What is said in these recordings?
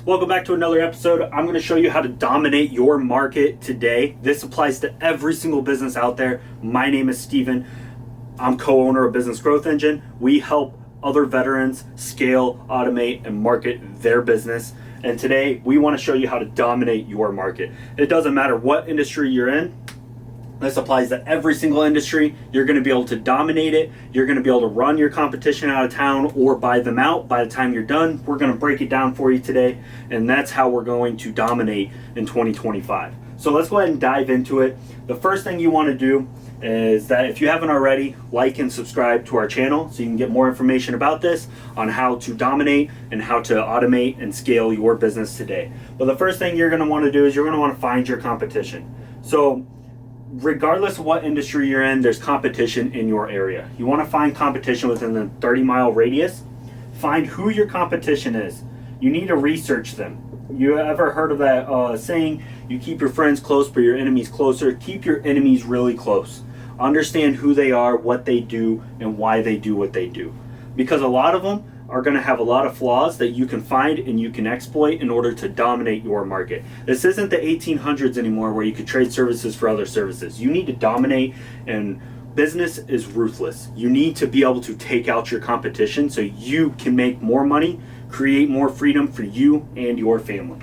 Welcome back to another episode. I'm going to show you how to dominate your market today. This applies to every single business out there. My name is Steven. I'm co-owner of Business Growth Engine. We help other veterans scale, automate, and market their business. And today we want to show you how to dominate your market. It doesn't matter what industry you're in. This applies to every single industry. You're going to be able to dominate it. You're going to be able to run your competition out of town or buy them out by the time you're done. We're going to break it down for you today, and that's how we're going to dominate in 2025. So let's go ahead and dive into it. The first thing you want to do is that if you haven't already, like and subscribe to our channel so you can get more information about this on how to dominate and how to automate and scale your business today. But the first thing you're going to want to do is you're going to want to find your competition. So regardless of what industry you're in, there's competition in your area. You want to find competition within the 30-mile radius. Find who your competition is. You need to research them. You ever heard of that saying, you keep your friends close but your enemies closer? Keep your enemies really close. Understand who they are, what they do, and why they do what they do. Because a lot of them are going to have a lot of flaws that you can find and you can exploit in order to dominate your market. This isn't the 1800s anymore where you could trade services for other services. You need to dominate, and business is ruthless. You need to be able to take out your competition so you can make more money, create more freedom for you and your family.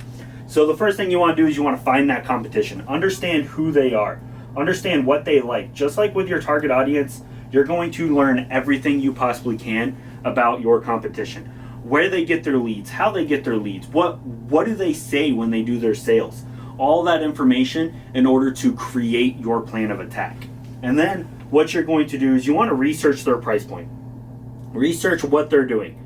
So the first thing you want to do is you want to find that competition. Understand who they are. Understand what they like. Just like with your target audience, you're going to learn everything you possibly can about your competition. Where they get their leads, how they get their leads, what do they say when they do their sales. All that information in order to create your plan of attack. And then what you're going to do is you want to research their price point. Research what they're doing.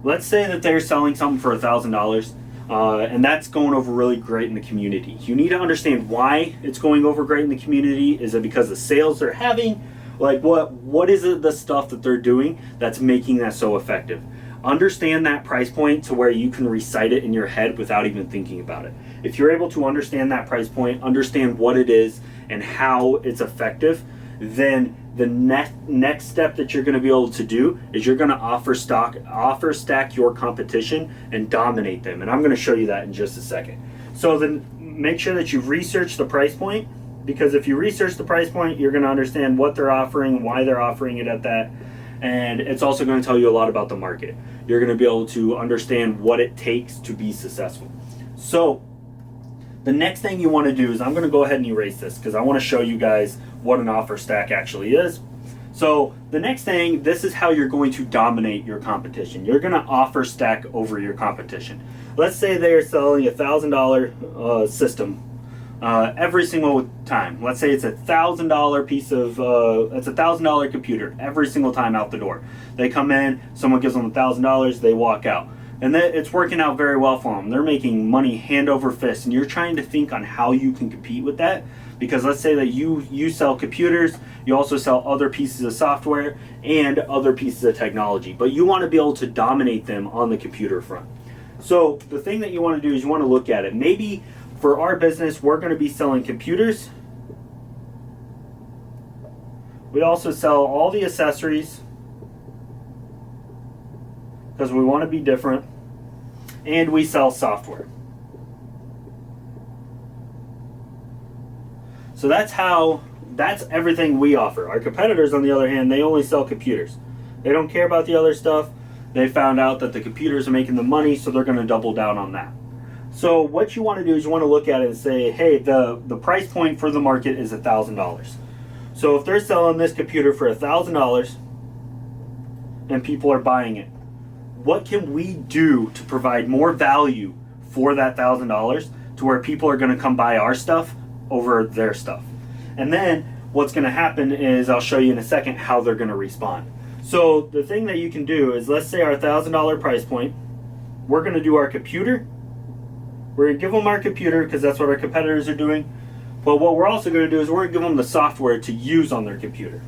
Let's say that they're selling something for $1,000 and that's going over really great in the community. You need to understand why it's going over great in the community. Is it because the sales they're having? Like what is it, the stuff that they're doing that's making that so effective? Understand that price point to where you can recite it in your head without even thinking about it. If you're able to understand that price point, understand what it is and how it's effective, then the next step that you're going to be able to do is you're going to offer stack your competition and dominate them. And I'm going to show you that in just a second. So then make sure that you've researched the price point, because if you research the price point, you're going to understand what they're offering, why they're offering it at that. And it's also going to tell you a lot about the market. You're going to be able to understand what it takes to be successful. So the next thing you want to do is, I'm going to go ahead and erase this because I want to show you guys what an offer stack actually is. So the next thing, this is how you're going to dominate your competition. You're going to offer stack over your competition. Let's say they're selling a $1,000 system every single time. Let's say it's $1,000 piece of it's $1,000 computer every single time out the door. They come in, someone gives them $1,000, they walk out, and then it's working out very well for them. They're making money hand over fist, and you're trying to think on how you can compete with that. Because let's say that you sell computers, you also sell other pieces of software and other pieces of technology, but you want to be able to dominate them on the computer front. So the thing that you want to do is you want to look at it. Maybe for our business, we're going to be selling computers. We also sell all the accessories because we want to be different. And we sell software. So that's everything we offer. Our competitors, on the other hand, they only sell computers. They don't care about the other stuff. They found out that the computers are making the money, so they're going to double down on that. So what you want to do is you want to look at it and say, hey, the price point for the market is $1,000. So if they're selling this computer for $1,000 and people are buying it, what can we do to provide more value for that $1,000 to where people are going to come buy our stuff over their stuff? And then what's going to happen is, I'll show you in a second how they're going to respond. So the thing that you can do is, let's say our $1,000 price point, we're going to do our computer. We're going to give them our computer because that's what our competitors are doing. But what we're also going to do is we're going to give them the software to use on their computer.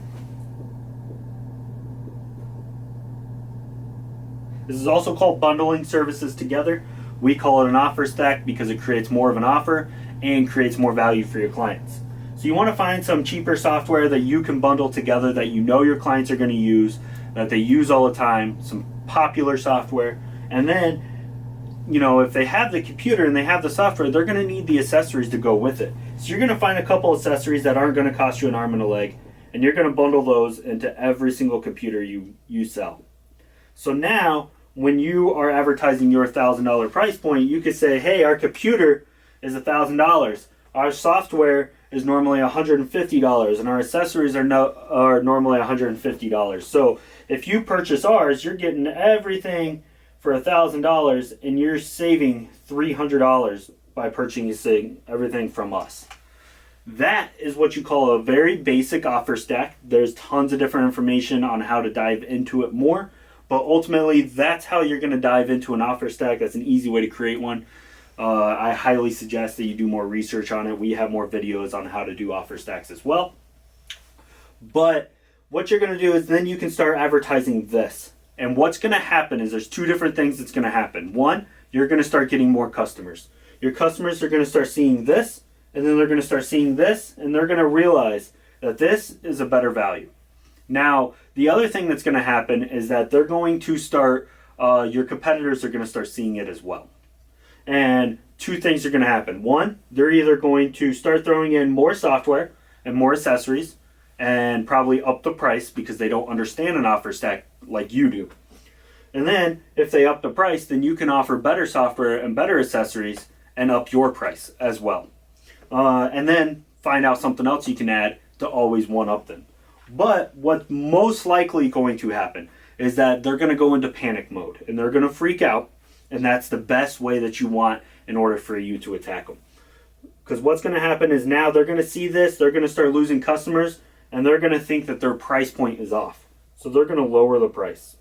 This is also called bundling services together. We call it an offer stack because it creates more of an offer and creates more value for your clients. So you want to find some cheaper software that you can bundle together that you know your clients are going to use, that they use all the time, some popular software, and then if they have the computer and they have the software, they're going to need the accessories to go with it. So you're going to find a couple accessories that aren't going to cost you an arm and a leg, and you're going to bundle those into every single computer you sell. So now, when you are advertising your $1,000 price point, you could say, hey, our computer is $1,000. Our software is normally $150, and our accessories are normally $150. So if you purchase ours, you're getting everything for $1,000, and you're saving $300 by purchasing everything from us. That is what you call a very basic offer stack. There's tons of different information on how to dive into it more, but ultimately that's how you're going to dive into an offer stack. That's an easy way to create one. I highly suggest that you do more research on it. We have more videos on how to do offer stacks as well. But what you're going to do is then you can start advertising this. And what's going to happen is there's two different things that's going to happen. One, you're going to start getting more customers. Your customers are going to start seeing this, and then they're going to start seeing this, and they're going to realize that this is a better value. Now, the other thing that's going to happen is that they're going to start, your competitors are going to start seeing it as well. And two things are going to happen. One, they're either going to start throwing in more software and more accessories and probably up the price because they don't understand an offer stack like you do. And then if they up the price, then you can offer better software and better accessories and up your price as well. And then find out something else you can add to always one-up them. But what's most likely going to happen is that they're going to go into panic mode and they're going to freak out. And that's the best way that you want in order for you to attack them. Because what's going to happen is now they're going to see this, they're going to start losing customers, and they're going to think that their price point is off. So they're going to lower the price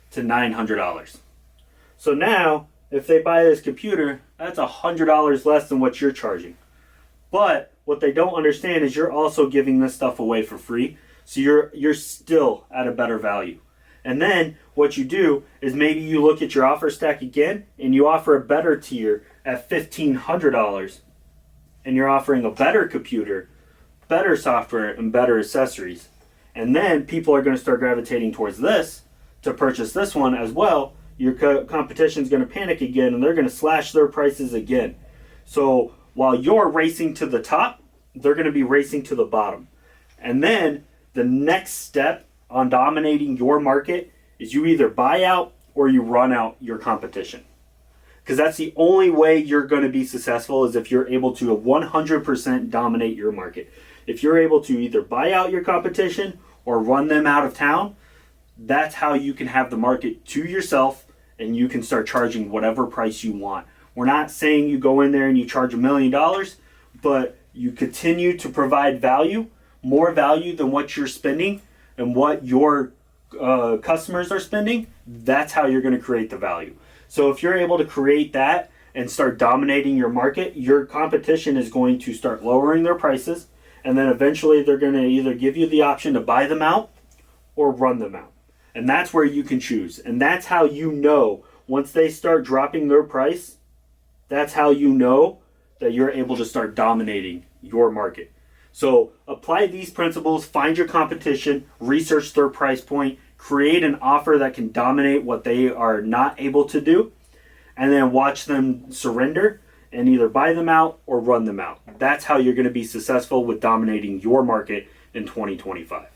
to $900. So now, if they buy this computer, that's $100 less than what you're charging. But what they don't understand is you're also giving this stuff away for free. So you're still at a better value. And then what you do is maybe you look at your offer stack again and you offer a better tier at $1,500, and you're offering a better computer, better software, and better accessories. And then people are going to start gravitating towards this to purchase this one as well. Your competition is going to panic again, and they're going to slash their prices again. So while you're racing to the top, they're going to be racing to the bottom. And then the next step on dominating your market is you either buy out or you run out your competition. Because that's the only way you're going to be successful, is if you're able to 100% dominate your market. If you're able to either buy out your competition or run them out of town, that's how you can have the market to yourself and you can start charging whatever price you want. We're not saying you go in there and you charge $1 million, but you continue to provide value, more value than what you're spending and what your customers are spending. That's how you're going to create the value. So if you're able to create that and start dominating your market, your competition is going to start lowering their prices, and then eventually they're going to either give you the option to buy them out or run them out. And that's where you can choose. And that's how you know, once they start dropping their price, that's how you know that you're able to start dominating your market. So apply these principles, find your competition, research their price point, create an offer that can dominate what they are not able to do, and then watch them surrender and either buy them out or run them out. That's how you're going to be successful with dominating your market in 2025.